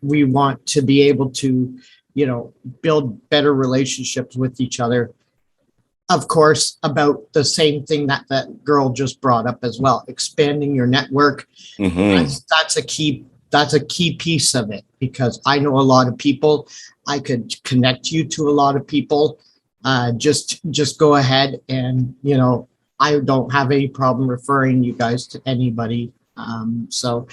We want to be able to, build better relationships with each other. Of course, about the same thing that girl just brought up as well, expanding your network. That's a key piece of it, because I know a lot of people. I could connect you to a lot of people. Just go ahead and, I don't have any problem referring you guys to anybody. So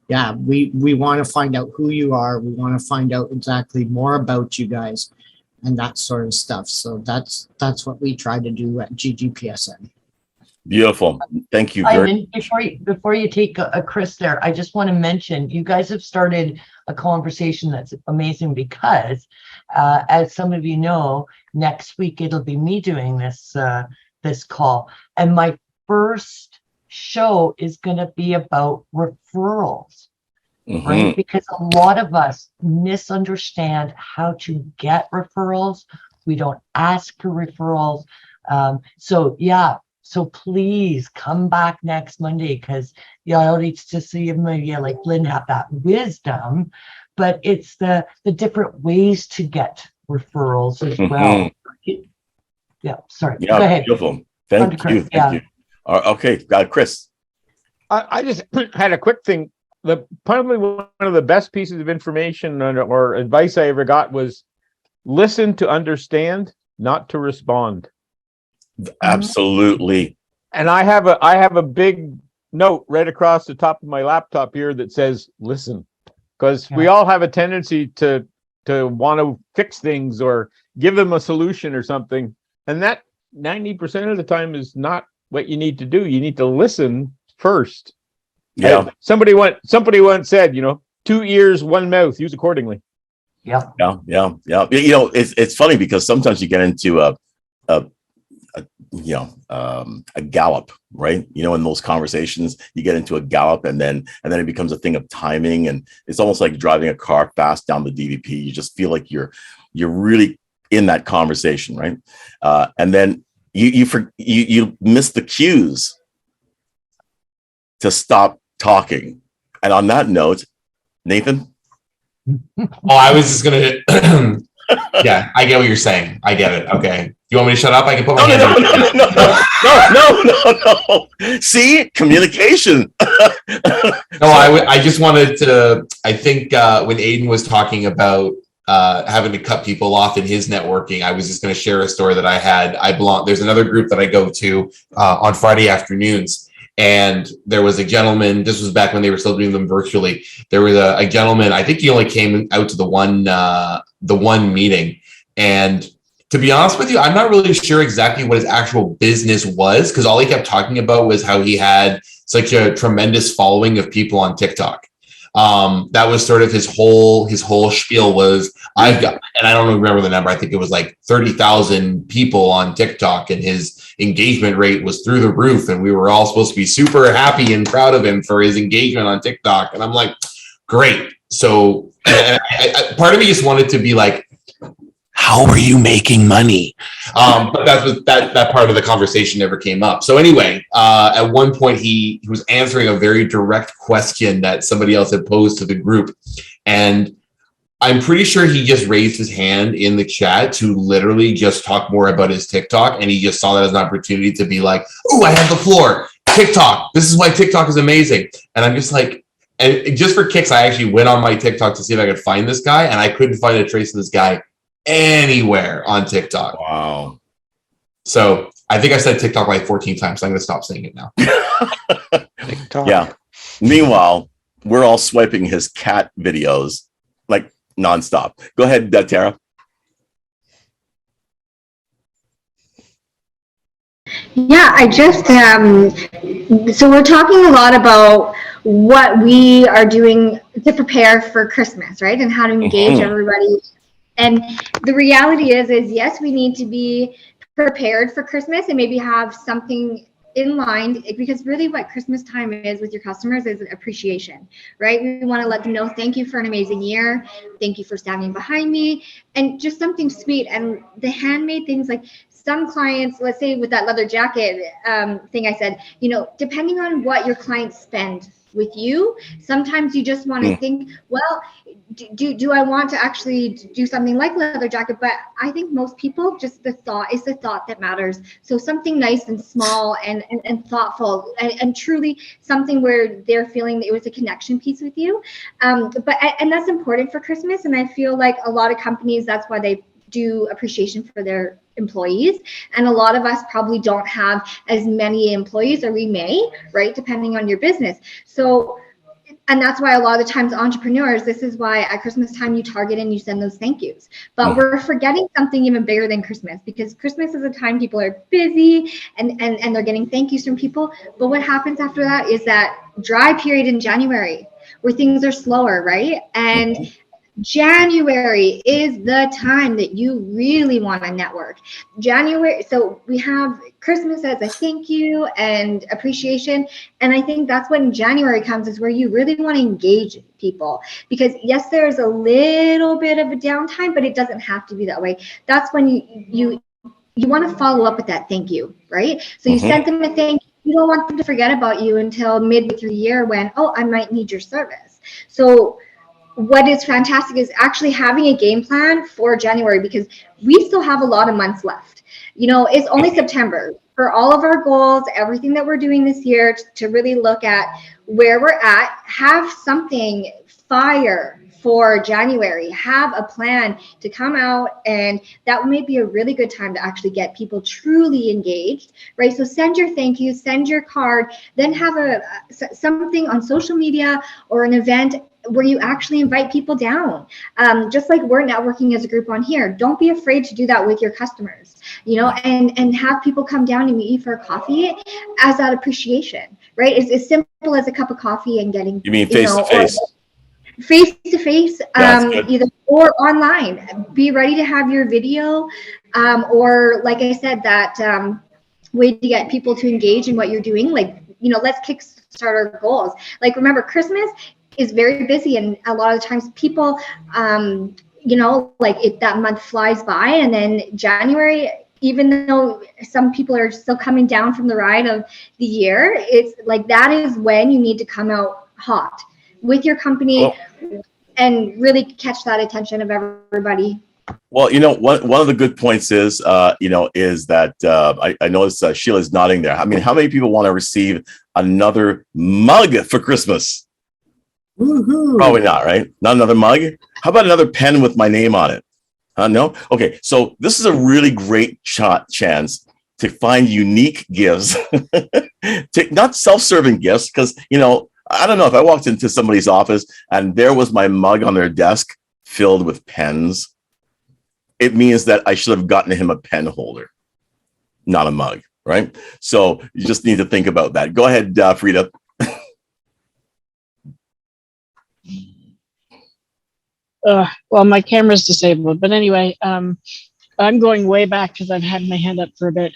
yeah, we want to find out who you are. We want to find out exactly more about you guys and that sort of stuff. So that's what we try to do at GGPSN. Beautiful. Thank you very much. Before you take a Chris there, I just want to mention, you guys have started a conversation that's amazing, because as some of you know, next week it'll be me doing this call, and my first show is going to be about referrals. Right? Because a lot of us misunderstand how to get referrals. We don't ask for referrals. So please come back next Monday, because y'all need to see maybe like Lynn have that wisdom, but it's the different ways to get referrals as well. Yeah, sorry. Yeah, go ahead. Beautiful. Thank you. Thank you. Okay, Chris. I just had a quick thing. Probably one of the best pieces of information or advice I ever got was listen to understand, not to respond. Absolutely. And I have a big note right across the top of my laptop here that says listen, because we all have a tendency to want to fix things or give them a solution or something, and that 90% of the time is not what you need to do. You need to listen first. Yeah. Somebody once said, 2 ears, 1 mouth, use accordingly. Yeah. It's funny because sometimes you get into a gallop, right? In those conversations, you get into a gallop, and then it becomes a thing of timing, and it's almost like driving a car fast down the DVP. You just feel like you're really in that conversation, right? And then you miss the cues to stop talking. And on that note, Nathan? I was just going to, yeah, I get what you're saying. I get it. Okay. You want me to shut up? I can put my hand No. See, communication. I just wanted to, I think when Aiden was talking about having to cut people off in his networking, I was just going to share a story that I had. There's another group that I go to on Friday afternoons. And there was a gentleman, this was back when they were still doing them virtually. There was a gentleman, I think he only came out to the one meeting. And to be honest with you, I'm not really sure exactly what his actual business was, because all he kept talking about was how he had such a tremendous following of people on TikTok. That was sort of his whole spiel was, I've got, and I don't remember the number, I think it was like 30,000 people on TikTok, and his engagement rate was through the roof, and we were all supposed to be super happy and proud of him for his engagement on TikTok. And I'm like, great. So part of me just wanted to be like, how are you making money? But that part of the conversation never came up. So anyway, at one point he was answering a very direct question that somebody else had posed to the group. And I'm pretty sure he just raised his hand in the chat to literally just talk more about his TikTok. And he just saw that as an opportunity to be like, oh, I have the floor. TikTok. This is why TikTok is amazing. And I'm just like, and just for kicks, I actually went on my TikTok to see if I could find this guy. And I couldn't find a trace of this guy anywhere on TikTok. Wow. So I think I said TikTok like 14 times. So I'm going to stop saying it now. TikTok. Yeah. Meanwhile, we're all swiping his cat videos like nonstop. Go ahead, Tara. Yeah, I just, so we're talking a lot about what we are doing to prepare for Christmas, right? And how to engage everybody. And the reality is yes, we need to be prepared for Christmas and maybe have something in line, because really what Christmas time is with your customers is appreciation, right? We want to let them know, thank you for an amazing year. Thank you for standing behind me, and just something sweet. And the handmade things, like some clients, let's say with that leather jacket thing I said, depending on what your clients spend with you, sometimes you just want to think, well, do I want to actually do something like leather jacket? But I think most people, just the thought is the thought that matters. So something nice and small and thoughtful and truly something where they're feeling that it was a connection piece with you. And that's important for Christmas. And I feel like a lot of companies, that's why they do appreciation for their employees. And a lot of us probably don't have as many employees, or we may, right, depending on your business. So, and that's why a lot of the times entrepreneurs, this is why at Christmas time you target and you send those thank yous. But we're forgetting something even bigger than Christmas, because Christmas is a time people are busy and they're getting thank yous from people. But what happens after that is that dry period in January where things are slower, right? And January is the time that you really want to network. January, so we have Christmas as a thank you and appreciation. And I think that's when January comes, is where you really want to engage people. Because yes, there's a little bit of a downtime, but it doesn't have to be that way. That's when you want to follow up with that thank you, right? So you sent them a thank you. You don't want them to forget about you until midway through the year when, oh, I might need your service. So what is fantastic is actually having a game plan for January, because we still have a lot of months left. It's only September. For all of our goals, everything that we're doing this year, to really look at where we're at, have something fire for January, have a plan to come out, and that may be a really good time to actually get people truly engaged, right? So send your thank you, send your card, then have something on social media or an event where you actually invite people down. Just like we're networking as a group on here, don't be afraid to do that with your customers, and have people come down and meet you for a coffee as that appreciation, right? It's as simple as a cup of coffee and getting, You mean face to face? Face to face, either or online. Be ready to have your video, or like I said, that way to get people to engage in what you're doing. Like, let's kickstart our goals. Like, remember, Christmas is very busy, and a lot of the times people, that month flies by, and then January, even though some people are still coming down from the ride of the year, it's like that is when you need to come out hot with your company and really catch that attention of everybody. Well, one of the good points is, is that I noticed Sheila's nodding there. I mean, how many people want to receive another mug for Christmas? Woohoo. Probably not, right? Not another mug. How about another pen with my name on it? No? Okay, so this is a really great chance to find unique gifts, not self-serving gifts, because, I don't know, if I walked into somebody's office and there was my mug on their desk filled with pens, it means that I should have gotten him a pen holder, not a mug, right? So you just need to think about that. Go ahead, Frida. Well, my camera's disabled, but anyway, I'm going way back because I've had my hand up for a bit.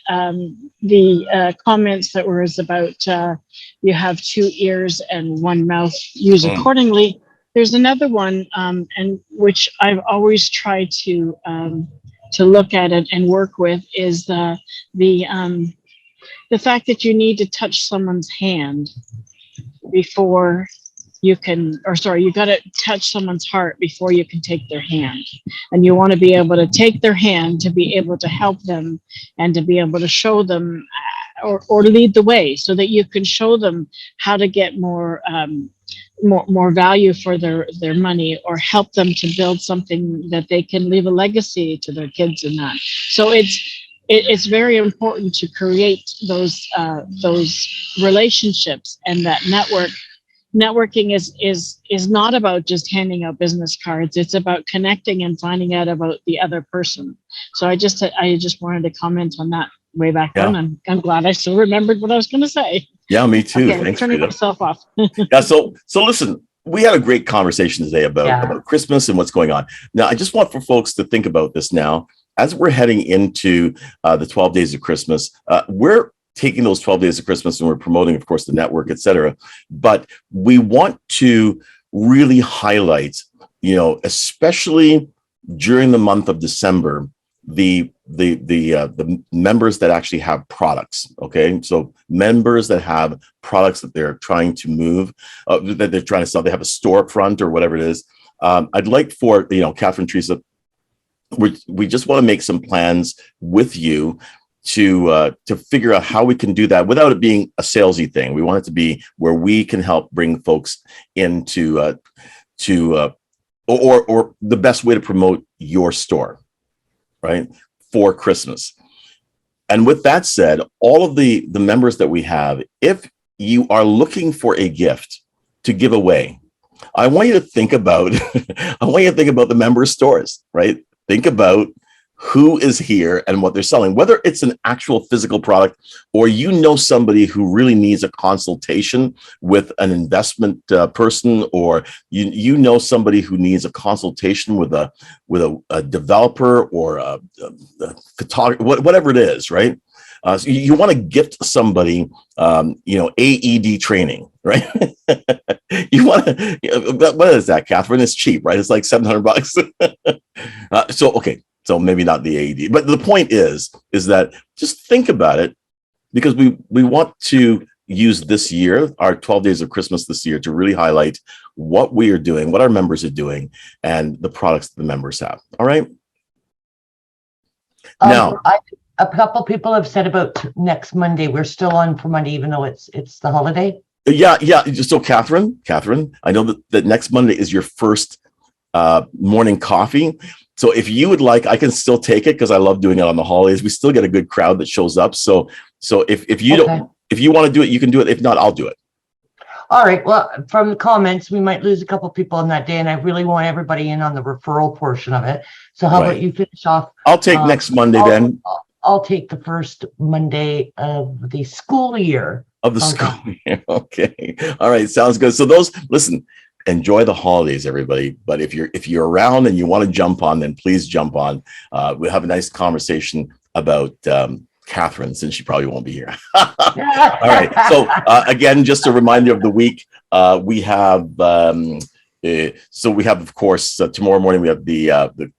The comments that were about you have 2 ears and 1 mouth, use accordingly. There's another one, and which I've always tried to to look at it and work with is the fact that you need to touch someone's hand before you can, or sorry, you got to touch someone's heart before you can take their hand. And you want to be able to take their hand to be able to help them and to be able to show them or lead the way so that you can show them how to get more value for their money, or help them to build something that they can leave a legacy to their kids and that. So it's very important to create those relationships, and that networking is not about just handing out business cards. It's about connecting and finding out about the other person. So I just wanted to comment on that way back then. I'm glad I still remembered what I was going to say. Yeah, me too. Okay, Thanks, turning Frida. myself off. Yeah, so listen, we had a great conversation today about Christmas and what's going on. Now, I just want for folks to think about this now. As we're heading into the 12 days of Christmas, we're taking those 12 days of Christmas and we're promoting, of course, the network, et cetera. But we want to really highlight, especially during the month of December, the members that actually have products. Okay, so members that have products that they're trying to move, that they're trying to sell. They have a storefront or whatever it is. I'd like for Catherine, Teresa, we just want to make some plans with you to figure out how we can do that without it being a salesy thing. We want it to be where we can help bring folks into or the best way to promote your store, right, for Christmas. And with that said, all of the members that we have, if you are looking for a gift to give away, I want you to think about the member stores, right? Think about who is here and what they're selling, whether it's an actual physical product or somebody who really needs a consultation with an investment person, or somebody who needs a consultation with a developer or a photographer, whatever it is, right? So you want to gift somebody, AED training, right? You want to, what is that, Catherine? It's cheap, right? It's like $700. So maybe not the AED, but the point is that just think about it, because we want to use this year, our 12 days of Christmas this year, to really highlight what we are doing, what our members are doing, and the products that the members have. All right. Now, a couple people have said about next Monday. We're still on for Monday, even though it's the holiday. Yeah. So Catherine, I know that next Monday is your first morning coffee. So if you would like, I can still take it because I love doing it on the holidays. We still get a good crowd that shows up. So if you don't, if you want to do it, you can do it. If not, I'll do it. All right. Well, from the comments, we might lose a couple people on that day, and I really want everybody in on the referral portion of it. So how about you finish off? I'll take next Monday then. I'll take the first Monday of the school year. Of the school year. Okay. All right. Sounds good. So listen, enjoy the holidays, everybody. But if you're around and you want to jump on, then please jump on. We'll have a nice conversation about Catherine, since she probably won't be here. All right. So again, just a reminder of the week. We have of course, tomorrow morning we have the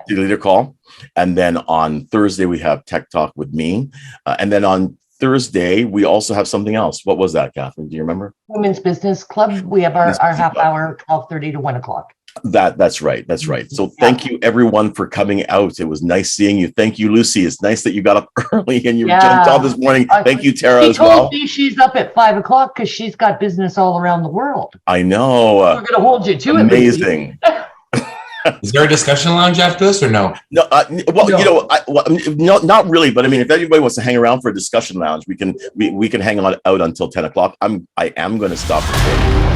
leader call, and then on Thursday we have Tech Talk with me, and then on Thursday we also have something else. What was that, Catherine? Do you remember? Women's Business Club. We have our half hour, 12:30 to 1 o'clock. That's right. So thank you everyone for coming out. It was nice seeing you. Thank you, Lucy. It's nice that you got up early and you jumped on this morning. Thank you, Tara, as well. She told me she's up at 5 o'clock because she's got business all around the world. I know. We're going to hold you to it. Amazing. Is there a discussion lounge after this or no? No, no. Not really. But I mean, if anybody wants to hang around for a discussion lounge, we can hang out until 10 o'clock. I am going to stop recording.